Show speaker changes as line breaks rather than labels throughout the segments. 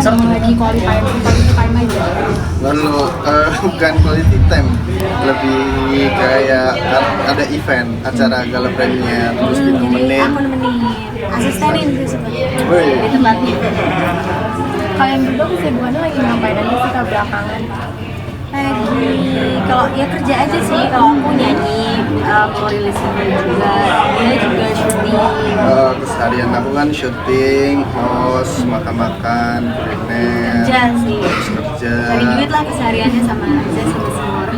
emang lagi quality time aja?
Lalu bukan quality time, lebih kayak ada event, acara gala premier, terus
Jadi
ditemenin.
aku nemenin, asistenin sih sebenarnya
Wih.
di tempatnya.
Kalian berdua kesibukannya lagi ngapain aja sih kak belakangan?
Lagi kalau ya kerja aja sih, kalau aku nyanyi, mau rilis single juga, dia juga syuting.
Keseharian aku kan syuting, host, makan-makan, kuliner,
Kerja sih,
terus kerja.
cari duit lah kesehariannya sama saya sama Simor.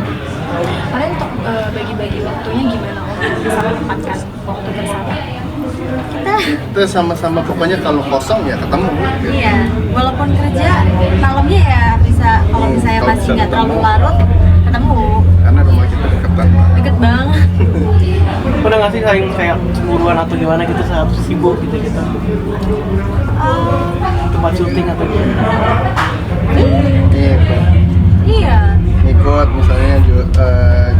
Kalian untuk bagi-bagi waktunya gimana untuk bisa menempatkan waktu bersama?
Kita sama-sama pokoknya kalau kosong ya ketemu. Gitu.
Iya, walaupun kerja malamnya ya bisa, kalau misalnya
Kalau
masih
bisa
nggak terlalu
ketemu.
larut, ketemu.
Karena rumah kita deketan.
Deket banget.
Pernah nggak sih saling kayak cemburuan atau gimana gitu saat sibuk gitu tempat syuting atau gimana?
Gitu.
Iya.
Ikut misalnya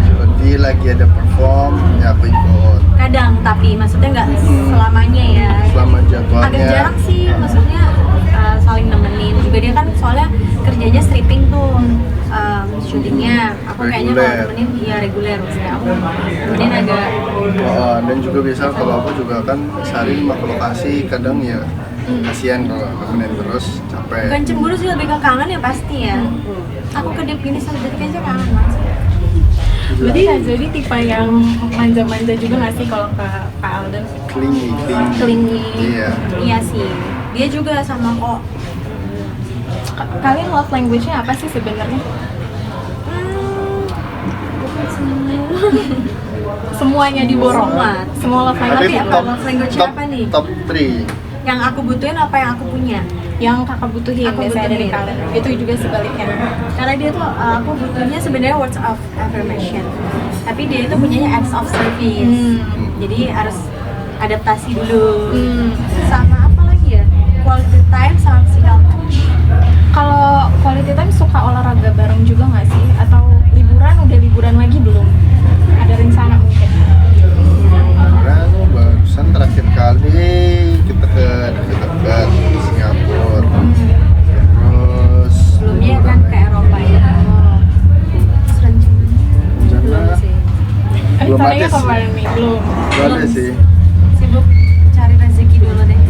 Jody lagi ada perform, ya aku ikut.
Kadang, tapi maksudnya nggak selamanya ya.
Selama jadwalnya.
Agak jarang sih, maksudnya saling nemenin. Juga dia kan soalnya kerjanya stripping tuh, syutingnya. Aku kayaknya kalau
Reguler.
nemenin, ya reguler maksudnya. Aku nemenin agak.
Dan juga biasa kalau aku juga kan sehari 5 ke lokasi, kadang ya kasihan kalau nemenin terus capek.
Bukan cemburu sih, lebih ke kangen ya pasti ya. Aku kedip gini sama jadi aja kangen banget.
Berarti Kak Jody tipe yang manja-manja juga nggak sih kalau ke Kak Alden?
Clingy. Iya.
Iya sih, dia juga sama kok.
Kalian love language-nya apa sih sebenarnya? Semuanya diborong. Semua love
Tapi
language apa?
love language-nya apa nih?
Top 3.
Yang aku butuhin apa yang aku punya?
Yang kakak butuhin
Aku
biasanya dari
butuhin.
kalian. Itu juga sebaliknya.
Karena dia tuh aku butuhnya sebenarnya words of affirmation, tapi dia itu punyanya acts of service. Jadi harus adaptasi dulu. Sama apa lagi ya? Quality time sama physical touch.
Kalau quality time suka olahraga bareng juga nggak sih? Atau liburan udah liburan lagi belum? Ada rencana mungkin?
Orang barusan terakhir kali kita ke dekat Singapura. Terus
Sebelumnya kan ke Eropa ya. Terus rencananya belum sih.
Belum ada
Rencananya
sih.
kemarin nih belum.
Gak ada sih.
Sibuk cari rezeki dulu deh.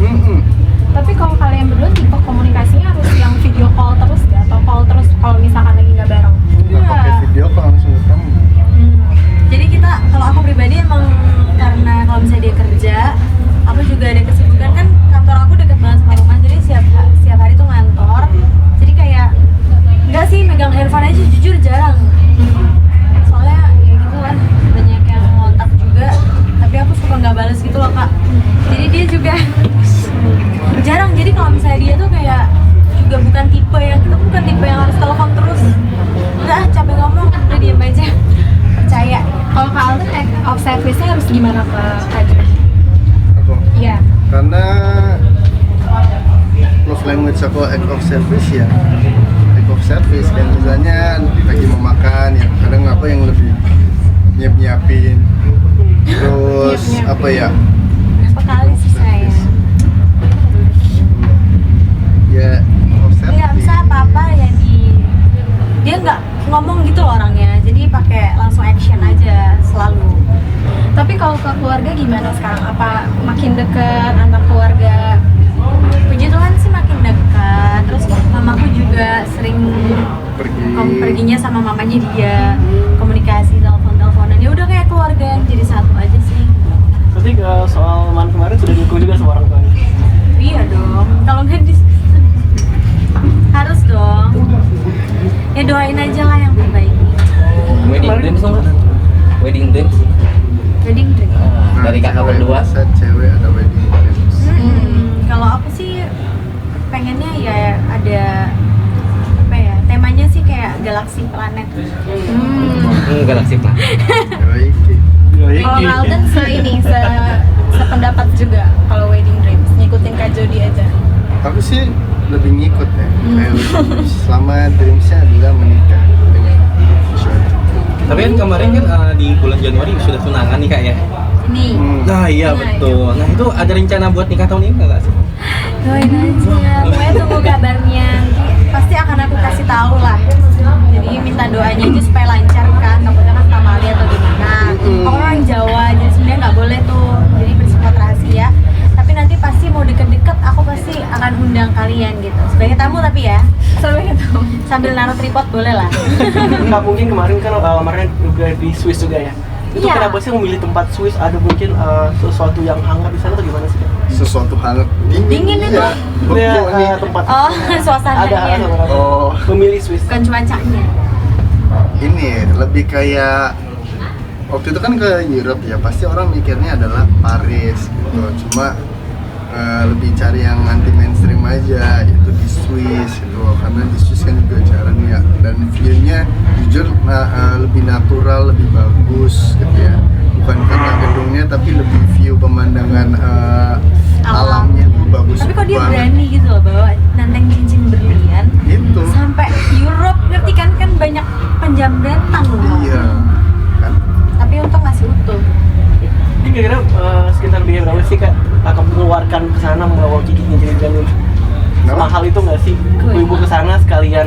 Tapi kalau kalian berdua tipe komunikasinya harus yang video call terus nggak? Atau call terus kalau misalkan lagi nggak bareng?
Nggak pakai video kok langsung ketemu.
Jadi kita, kalau aku pribadi emang karena kalau misalnya dia kerja, aku juga ada kesibukan kan, kantor aku deket banget sama rumah, jadi setiap hari tuh ngantor. Jadi kayak enggak sih megang handphone aja jujur jarang. Soalnya ya gitu kan, banyak yang ngontak juga, tapi aku suka nggak balas gitu loh kak. Jadi dia juga jarang. Jadi kalau misalnya dia tuh kayak juga bukan tipe yang, kita bukan tipe yang harus telepon terus. Udah capek ngomong, udah diem aja. Percaya.
Kalau Kak Alden act of service-nya harus gimana ke Kak Jody?
Aku.
Iya.
Karena love language aku act of service ya. Act of service kayak misalnya lagi mau makan ya, kadang aku yang lebih nyiapin. Terus
Nyiap-nyiapin.
apa ya?
Berapa kali sih saya?
Ya, act of service.
Nggak bisa apa-apa ya dia nggak ngomong gitu loh orangnya, jadi pakai langsung action aja selalu.
Tapi kalau ke keluarga gimana sekarang? Apa makin deket antar keluarga?
Puji Tuhan sih makin dekat. Terus mamaku juga sering perginya sama mamanya dia, komunikasi telepon-teleponan. Ya udah kayak keluarga yang jadi satu aja sih.
Berarti soal man kemarin sudah dihukum juga sama orang tuanya?
Iya dong. Kalau nggak harus dong. Ya doain aja lah yang terbaik.
Wedding dreams dong Mas? Wedding dreams?
Wedding dream.
Dari kakak berdua?
Set cewek ada wedding dreams.
Kalau aku sih pengennya ya ada apa ya, temanya sih kayak galaksi planet.
Galaksi Planet.
Baik.
Kalau Kak Alden sependapat juga kalau wedding dreams, ngikutin Kak Jody aja.
Aku sih lebih ngikut ya. Kayak selama dreamsnya adalah menikah dengan suatu.
Tapi kan kemarin kan di bulan Januari sudah tunangan nih kak ya?
Ini
Nah iya betul. Nah itu ada rencana buat nikah tahun ini nggak sih?
doain aja, pokoknya tunggu kabarnya. Nanti pasti akan aku kasih tahu lah. Jadi minta doanya aja supaya lancar kan, takutnya kan pamali atau gimana. Aku orang Jawa, jadi sebenarnya nggak boleh tuh, jadi bersifat rahasia. Tapi nanti pasti mau deket-deket, aku pasti akan undang kalian gitu. Sebagai tamu tapi ya,
Sampai itu.
sambil naruh tripod boleh lah.
Nggak mungkin kemarin kan lamarannya juga di Swiss juga ya. Itu
Iya.
kenapa sih memilih tempat Swiss? Ada mungkin sesuatu yang hangat di sana atau gimana sih?
Sesuatu hangat
Dingin itu.
ya.
Ya,
Betul nih.
tempat
Oh, suasananya.
ada
Oh,
memilih Swiss.
Bukan cuacanya.
ini lebih kayak waktu itu kan ke Europe ya, pasti orang mikirnya adalah Paris gitu. Cuma lebih cari yang anti mainstream aja, itu di Swiss gitu. Karena di Swiss kan juga jarang ya, dan view-nya jujur lebih natural, lebih bagus gitu ya. Bukan karena gedungnya tapi lebih view pemandangan alamnya tuh bagus.
Tapi kok dia
banget.
berani gitu loh bawa nanteng cincin berlian
Itu.
sampai Europe, ngerti kan banyak penjambretan loh.
Iya. Kan?
Tapi untung masih utuh.
Ini kira-kira sekitar biaya berapa sih kak akan mengeluarkan ke sana membawa cincin berlian?
Kenapa?
Mahal itu nggak sih? Ibu ke sana sekalian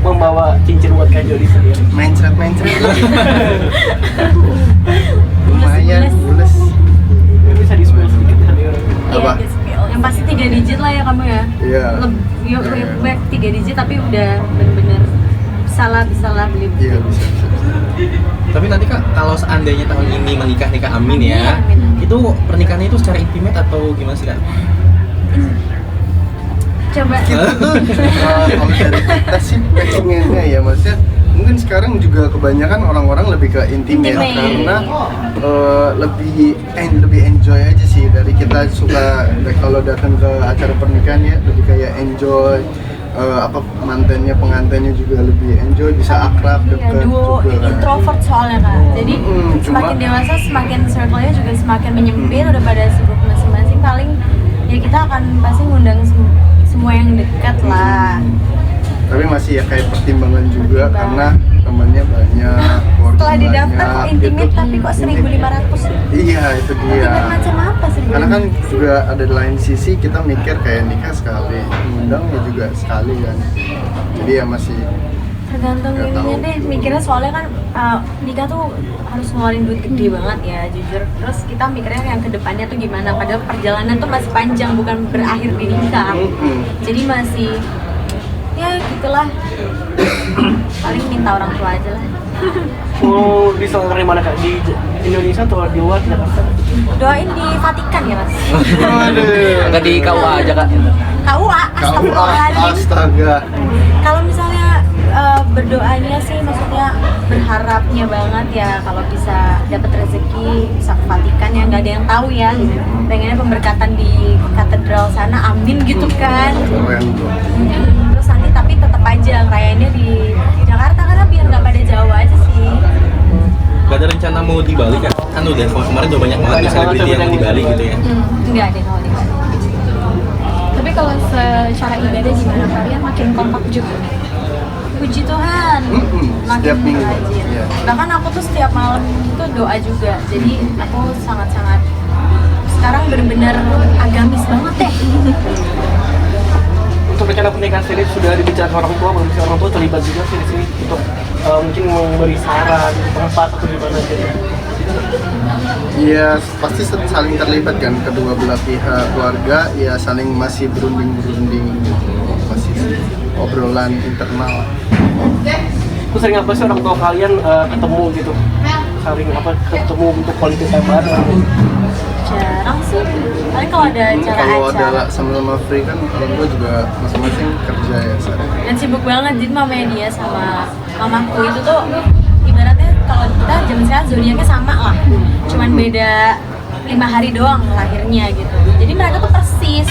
membawa cincin buat Kak Jody sendiri.
Mindset lumayan bules.
Bisa di spill sedikit ya di orang.
Apa?
Iya, yang pasti 3 digit lah ya kamu ya.
Iya.
Lebih baik 3 digit tapi udah bener-bener bisa lah beli.
Iya bisa.
Tapi nanti Kak, kalau seandainya tahun ini menikah amin ya.
Amin.
Itu pernikahannya itu secara intimate atau gimana sih Kak?
Coba.
Kalau dari kita sih pengennya ya, maksudnya mungkin sekarang juga kebanyakan orang-orang lebih ke intimate. Karena lebih enjoy aja sih. Dari kita suka kalau datang ke acara pernikahan ya lebih kayak enjoy. Mantannya pengantinnya juga lebih enjoy, bisa akrab dekat
Duo
juga.
introvert soalnya kak. Jadi semakin dewasa semakin circle-nya juga semakin menyempit, udah pada sibuk masing-masing. Paling ya kita akan pasti ngundang semua yang dekat lah.
Tapi masih ya kayak pertimbangan juga karena temannya banyak, keluarga
Setelah didaftar kok
banyak,
intimate
gitu.
tapi kok 1.500 ya?
Iya itu dia.
Intimate macam apa sih?
Karena kan juga ada di lain sisi kita mikir kayak nikah sekali, undang ya juga sekali kan. Jadi ya masih
Tergantung
Nggak
ininya
tahu.
deh, mikirnya soalnya kan nikah tuh harus ngeluarin duit gede banget ya jujur. Terus kita mikirnya yang kedepannya tuh gimana, padahal perjalanan tuh masih panjang, bukan berakhir di nikah. Jadi masih ya gitulah. Paling minta orang tua aja lah.
Mau diselenggarakan di mana kak? Di Indonesia atau di luar Jakarta?
Doain di Vatikan ya mas.
Aduh.
Enggak di KUA aja Kak?
KUA, astagfirullahaladzim.
Astaga.
Kalau misalnya berdoanya sih maksudnya berharapnya banget ya kalau bisa dapat rezeki bisa ke Vatikan ya, nggak ada yang tahu ya. Pengennya pemberkatan di katedral sana, amin gitu kan.
Keren tuh.
Terus nanti tapi tetap aja ngerayainnya di Jakarta karena biar nggak pada jauh aja sih.
Gak ada rencana mau di Bali Kak? Kan udah kemarin udah banyak banget selebriti yang di Bali gitu ya.
Nggak ada kalau di Bali.
Tapi kalau secara ibadah gimana? Kalian makin kompak juga.
Puji Tuhan,
Setiap minggu.
rajin.
Iya.
Bahkan aku tuh setiap malam itu doa juga. Jadi aku sangat-sangat sekarang benar-benar agamis banget deh.
Untuk rencana pernikahan sendiri sudah dibicarakan orang tua, belum sih orang tua terlibat juga sih di sini untuk mungkin memberi saran tempat atau gimana gitu.
Iya pasti saling terlibat kan, kedua belah pihak keluarga ya saling masih berunding gitu, masih obrolan internal.
Terus sering apa sih orang tua kalian ketemu gitu? Saling apa ketemu untuk quality time bareng?
Jarang sih. Paling kalau ada
Kalau
acara-acara.
ada sama-sama free kan orang tua juga masing-masing kerja ya sehari.
Dan sibuk banget, jadi mamanya dia sama mamaku itu tuh ibaratnya kalau kita zaman sekarang zodiaknya sama lah, cuman beda 5 hari doang lahirnya gitu. Jadi mereka tuh persis.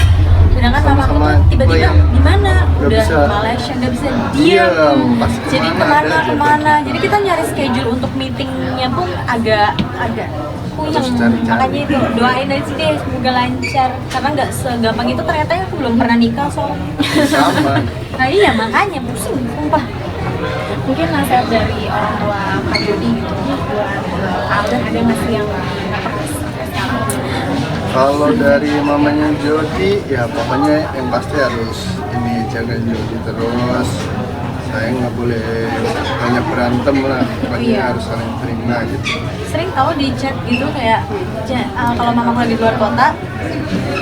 Sedangkan mamaku
Sama-sama
tuh tiba-tiba
yang
di mana?
nggak
Udah
bisa
ke Malaysia, nggak bisa
diam,
diam.
pasti
Jadi
kemana ada aja.
kemana? Jadi kita nyari schedule untuk meetingnya pun agak puyeng.
Terus cari-cari.
Makanya itu doain aja sih deh semoga lancar. Karena nggak segampang itu ternyata aku belum pernah nikah soalnya.
Sama.
Nah iya makanya pusing, sumpah.
Mungkin nasihat dari orang tua Kak Jody gitu buat Alda, ada nggak sih yang kasih
Kalau dari mamanya Jody, ya pokoknya yang pasti harus ini jaga Jody terus. Saya nggak boleh banyak berantem lah, pokoknya
Iya.
harus saling terima gitu.
Sering tahu di chat gitu kayak kalau mamaku lagi keluar kota,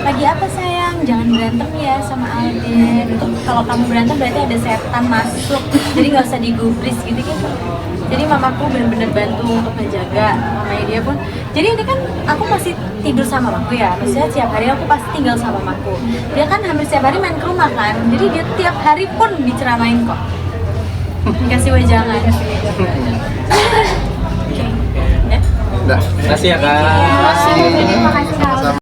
lagi apa sayang, jangan berantem ya sama Alden gitu. Kalau kamu berantem berarti ada setan masuk, jadi nggak usah digubris gitu gitu. Jadi mamaku benar-benar bantu untuk menjaga, mamanya dia pun. Jadi ini kan aku masih tidur sama mamaku ya, maksudnya tiap hari aku pasti tinggal sama mamaku. Dia kan hampir setiap hari main ke rumah kan, jadi dia tiap hari pun diceramain kok, dikasih wejangan. Oke, ya.
Udah.
Makasih ya kak.
Terima kasih.
Terima kasih.
Sama-sama.